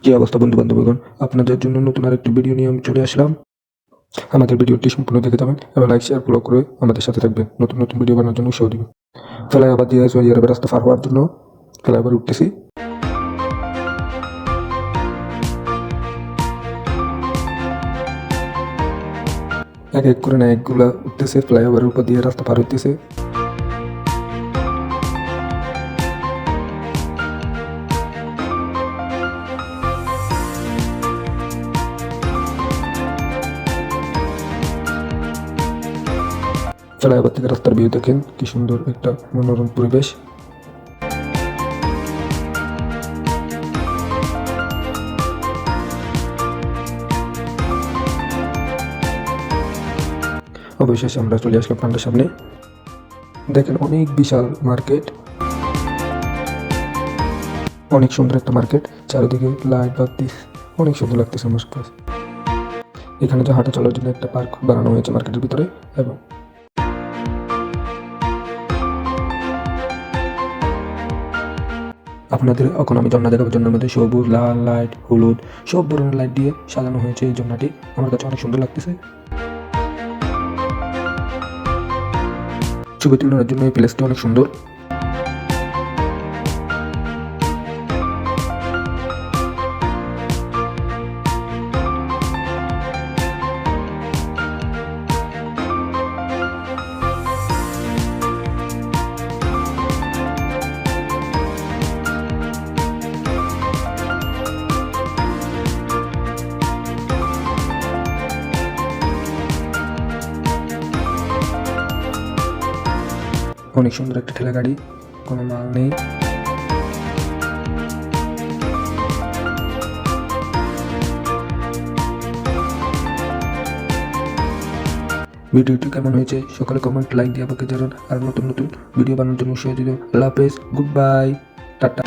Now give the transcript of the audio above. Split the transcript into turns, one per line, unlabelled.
কি অবস্থা বন্ধু বান্ধবগণ, আপনাদের জন্য নতুন আরেকটি ভিডিও নিয়ে আমি চলে আসলাম। আমাদের ভিডিওটি সম্পূর্ণ দেখে যাবেন এবং লাইক শেয়ার ফলো করে আমাদের সাথে থাকবেন, নতুন নতুন ভিডিও বানানোর জন্য উৎসাহ দিবেন। ফ্লাইওভার দিয়ে সৌদি আরবের রাস্তা পার হওয়ার জন্য ফ্লাইওভার উঠতেছি। এক এক করে নায়কগুলা উঠতেছে, ফ্লাইওভারের উপর দিয়ে রাস্তা পার হইতেছে। ফ্লাইওভার থেকে রাস্তার ভিউ দেখেন, কি সুন্দর একটা মনোরম পরিবেশ। অবশেষে আমরা চলে আসলাম প্ল্যান্টের সামনে। দেখেন অনেক বিশাল মার্কেট, অনেক সুন্দর একটা মার্কেট, চারিদিকে লাইট বাতি, অনেক সুন্দর লাগতেছে আমার কাছে। এখানে যে হাঁটা চলার জন্য একটা পার্ক বানানো হয়েছে মার্কেটের ভিতরে। এবং আপনাদের এখন আমি ঝর্ণা দেখাবো। ঝর্ণার মধ্যে সবুজ, লাল লাইট, হলুদ সব ধরনের লাইট দিয়ে সাজানো হয়েছে এই ঝর্ণাটি। আমার কাছে অনেক সুন্দর লাগতেছে। ছবি তোলার জন্য এই প্লেসটি অনেক সুন্দর। অনেক সুন্দর একটা ঠেলা গাড়ি, কোনো মাল নেই। ভিডিওটি কেমন হয়েছে সকলে কমেন্ট লাইক দিয়ে আমাকে জানান। আর নতুন নতুন ভিডিও বানানোর জন্য উৎসাহ দিন। আল্লাহ হাফেজ, গুড বাই, টাটা।